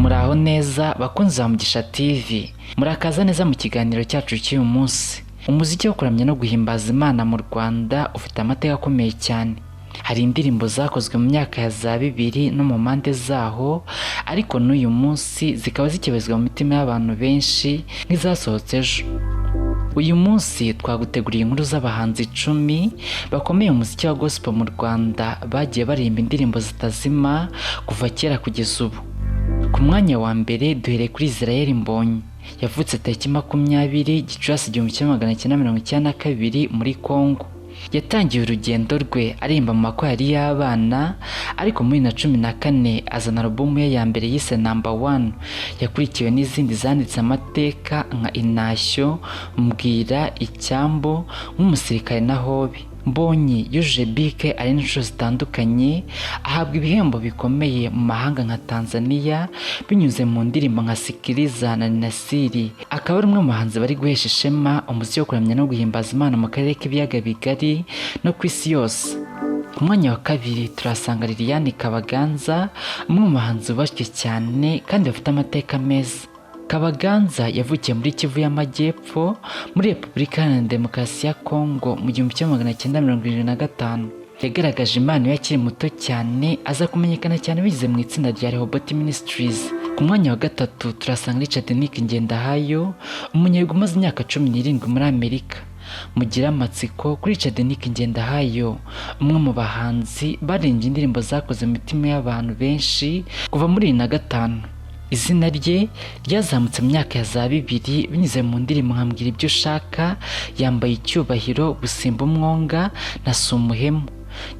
Muraho neza bakunzi ba Mugisha TV, murakaza neza mu kiganiro cyacu cy'uyu munsi. Umuziki wo kuramya no guhimbaza Imana mu Rwanda ufite amateka akomeye cyane. Hari indirimbo zakozwe mu myaka ya za 2000 no mu mpande zaho, ariko n'uyu munsi zikaba zikibazwa mu mitima y'abantu benshi nk'izasohotse ejo. Uyu munsi twaguteguriye inkuru z'abahanzi 10 bakomeye mu muziki wa gospel mu Rwanda bagiye baririmba indirimbo zitazima kuva kera kugeza ubu. Ku mwanya wa mbere duhereye kuri Israel Mbonyi. Yavutse tariki 20 Gicurasi 1992 muri Congo. Yatangiye urugendo rwe aririmba mu makorali y'abana, ariko muri 2014 azana album ye ya mbere yise Number 1, yakurikiwe n'izindi zanditse amateka nka Intashyo, Mbwira, Icyambu, Nk'umusirikare na Hobe. Mbonyi yujuje bike ari n'inshuro zitandukanye, ahabwa ibihembo bikomeye mu mahanga nka Tanzania binyuze mu ndirimbo nka Sikiliza na Nasiri. Akaba ari umwe mu bahanzi bari guhesha ishema umuziki wo kuramya no guhimbaza Imana mu karere k'ibiyaga bigari no ku isi yose. Ku mwanya wa kabiri turasanga Liliane Kabaganza, umwe mu bahanzi bubashywe cyane kandi bafite amateka meza. Kabaganza yavukiye muri Kivu y'Amajyepfo muri Repubulika Iharanira Demokarasi ya Congo mu 1975. Yagaragaje impano ye akiri muto cyane, aza kumenyekana cyane bigize mu itsinda rya Rehoboth Ministries. Ku mwanya wa gatatu turasanga Richard Nick Ngendahayo, umunyarwanda umaze imyaka 17 muri Amerika. Mugira amatsiko kuri Richard Nick Ngendahayo, umwe mu bahanzi baririmbye indirimbo zakoze mu mitima y'abantu benshi kuva muri 2005. Izina rye ryazamutse mu myaka ya za 2000 binyuze mu ndirimbo nka Mbwira ibyo ushaka, Yambaye icyubahiro, Gusimba umwonga na Sumuhemu.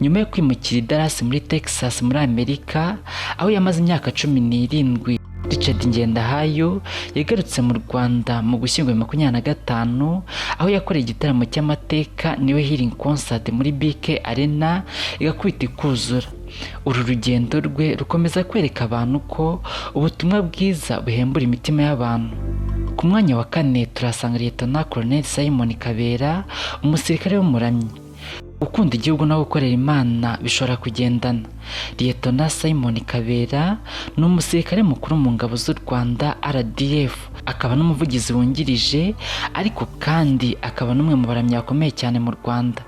Nyuma yo kwimukira i Dallas muri Texas muri Amerika, aho yamaze imyaka 17, Richard Ngendahayo yagarutse mu Rwanda mu Gushyingo 2025, aho yakoreye igitaramo cy'amateka niwe Healing Concert muri BK Arena igakubita ikuzura. Uru rugendo rwe rukomeza kwereka abantu ko ubutumwa bwiza buhembura imitima y'abantu. Ku mwanya wa kane turasanga Lieutenant Colonel Simon Kabera, umusirikare w'umuramyi. Ukunda igihugu no gukorera Imana bishobora kugendana. Lieutenant Simon Kabera ni umusirikare mukuru mu ngabo z'u Rwanda RDF, akaba n'umuvugizi wungirije, ariko kandi akaba n'umwe mu baramyi bakomeye cyane mu Rwanda.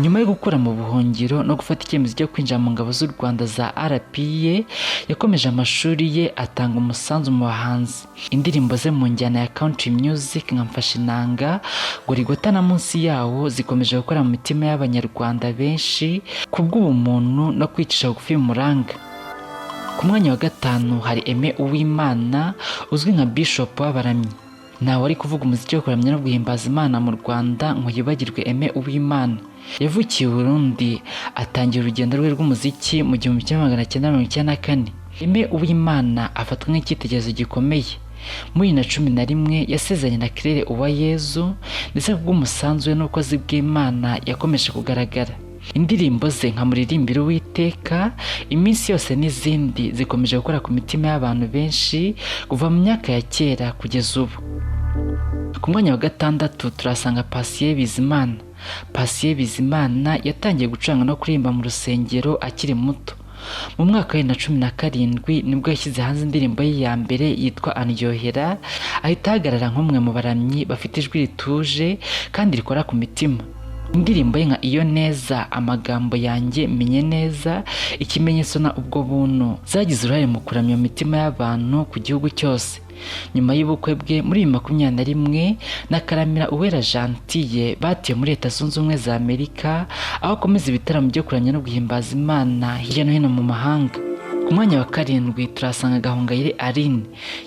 Nyuma yo gukora mu buhungiro no gufata icyemezo cyo kwinjira mu ngabo z'u Rwanda za RPA, yakomeje amashuri ye atanga umusanzu mu bahanzi. Indirimbo ze mu njyana ya country music nka Mfashe Inanga, Gorigota na Munsi Yawo zikomeje gukora mu mitima y'abanyarwanda benshi kubw'ubumuntu no kwicisha bugufi muranga. Ku mwanya wa gatanu hari Aime Uwimana, uzwi nka Bishop w'abaramyi. Nawe ari kuvuga umuziki wo kuramya no guhimbaza Imana mu Rwanda ngo yibagirwe Aime Uwimana. Yavukiye Burundi, atangira urugendo rwe rw'umuziki mu 1994. Aime Uwimana afatwa nk'icyitegererezo gikomeye. Muri 2011 yasezeranye na Claire Uwayezu, ndetse kubw'umusanzu we n'ubukozi bw'Imana yakomeje kugaragara. Indirimbo ze nka Muririmbire Uwiteka, Iminsi Yose n'izindi zikomeje gukora ku mitima y'abantu benshi kuva mu myaka ya kera kugeza ubu. Ku mwanya wa gatandatu turasanga Patient Bizimana. Patient Bizimana yatangiye gucuranga no kuririmba mu rusengero akiri muto. Mu mwaka wa 2017 nibwo yashyize hanze indirimbo ye ya mbere yitwa Andyohera, ahita ahagarara nk'umwe mu baramyi bafite ijwi rituje kandi rikora ku mitima. Indirimbo ye nka Iyo Neza, Amagambo Yanjye, Menye Neza, Ikimenyetso na Ubwo Buntu zagize uruhare mu kuramya imitima y'abantu ku gihugu cyose. Nyuma y'ubukwe bwe muri 2021 na Karamira Uwera Gentille batiye muri Leta Zunze Ubumwe za Amerika, aho akomeza ibitaramo byo kuramya no guhimbaza Imana hirya no hino mu mahanga. Ku mwanya wa karindwi turasanga Gahongayire Aline.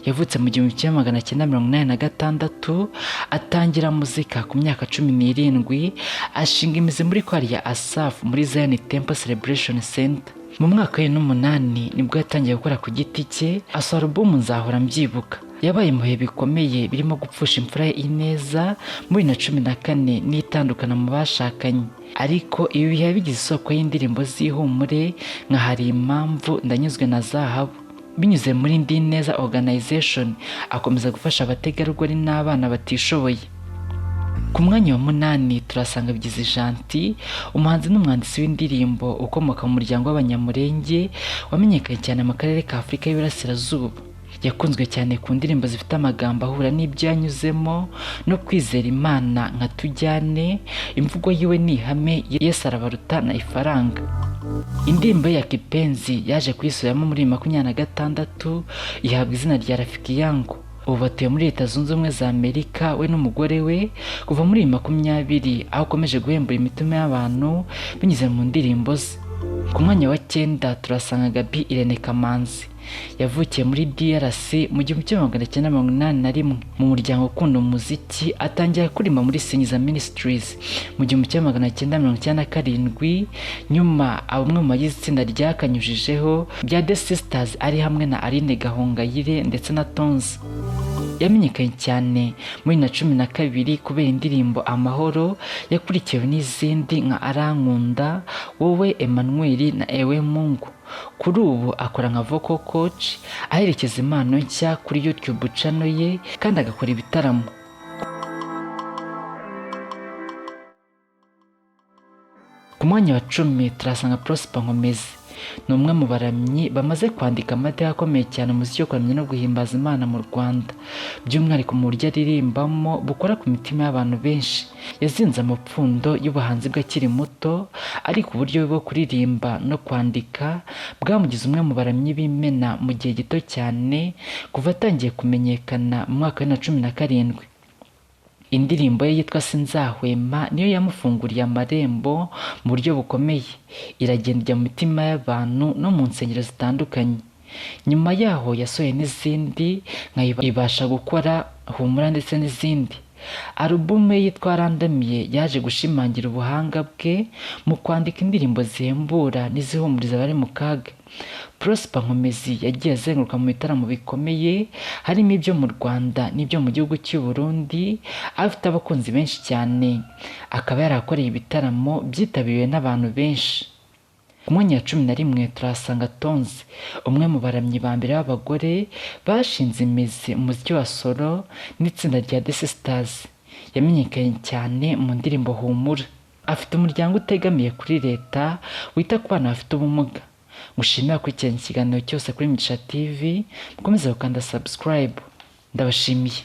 Yavutse mu 1986, atangira muzika ku myaka 17, ashinga imizi muri kwari ya Asaph muri Zion Temple Celebration Center. Mu mwaka wa 2008 nibwo yatangiye gukora ku giti cye, asohora album Nzahora Mbyibuka. Yabaye mu bihe bikomeye birimo gupfusha imfura ye Ineza muri 2014 n'itandukana mu bashakanye, ariko ibi bihe bigize isoko y'indirimbo z'ihumure nka Hari Impamvu, Ndanyuzwe na Zahabu. Binyuze muri Ndi Neza Organization akomeza gufasha abategarugori n'abana batishoboye. Ku mwanya wa 8 turasanga Bigizi Gentil, umuhanzi n'umwanditsi w'indirimbo ukomoka mu muryango w'Abanyamurenge wamenyekanye cyane mu karere ka Afurika y'Iburasirazuba. yakunzwe cyane ku ndirimbo zifite amagambo ahura n'ibyo yanyuzemo no kwizera Imana nka Tujyane, imvugo yiwe ni ihame, Yesu arabaruta na Ifaranga. Indirimbo ya Kipenzi yaje kuyisubiramo muri 2026 ihabwa izina rya Rafiki Yangu. Ubu batuye muri Leta Zunze Ubumwe za Amerika we n'umugore we kuva muri 2020, aho akomeje guhembura imitima y'abantu binyuze mu ndirimbo ze. Ku mwanya wa 9 turasanga Gaby Irene Kamanzi. Yavukiye muri DRC mu 1981 mu muryango ukunda umuziki, atangira kuririmba muri Singiza Ministries mu 1997. Nyuma abamwe mu bagize itsinda ryakanyujijeho bya The Sisters ari hamwe na Aline Gahongayire ndetse na Tonzi. Yamenyekanye cyane muri 2012 kubera indirimbo Amahoro, yakurikiwe n'izindi nka Arankunda, Wowe Emmanuel na Ewe Mungu. Kuri ubu akora nka vocal coach, aherekeza impano nshya kuri YouTube channel ye kandi agakora ibitaramo. Ku mwanya wa 10 turasanga Prosper Nkomezi. Ni umwe mu baramyi bamaze kwandika amateka akomeye cyane umuziki wo kuramya no guhimbaza Imana mu Rwanda, by'umwihariko mu buryo aririmbamo bukora ku mitima y'abantu benshi. Yazinze amapfundo y'ubuhanzi bwe akiri muto, ariko uburyo bwo kuririmba no kwandika bwamugize umwe mu baramyi b'imena mu gihe gito cyane, kuva atangiye kumenyekana mu mwaka wa 2017. Indirimbo ye yitwa Sinzahwema niyo yamufunguriye amarembo mu buryo bukomeye, iragenda mu mitima y'abantu no mu nsengero zitandukanye. Nyuma yaho yasohoye n'izindi nka Ibasha Gukora, Humura ndetse n'izindi. Alubumu ye yitwa Arandamiye yaje gushimangira ubuhanga bwe mu kwandika indirimbo zihembura n'izihumuriza abari mu kaga. Prosper Nkomezi yagiye azenguruka mu bitaramo bikomeye, harimo ibyo mu Rwanda n'ibyo mu gihugu cy'u Burundi, afite abakunzi benshi cyane. Akaba yarakoreye ibitaramo byitabiriwe n'abantu benshi. Ku mwanya wa 11 turasanga Tonzi, umwe mu baramyi ba mbere b'abagore bashinze imizi mu muziki wa solo n'itsinda rya The Sisters. Yamenyekanye cyane mu ndirimbo Humura. Afite umuryango utegamiye kuri leta wita ku bana bafite ubumuga. Mushimira kurikirana ikiganiro cyose kuri Migisha TV, mukomeze gukanda subscribe. Ndabashimiye.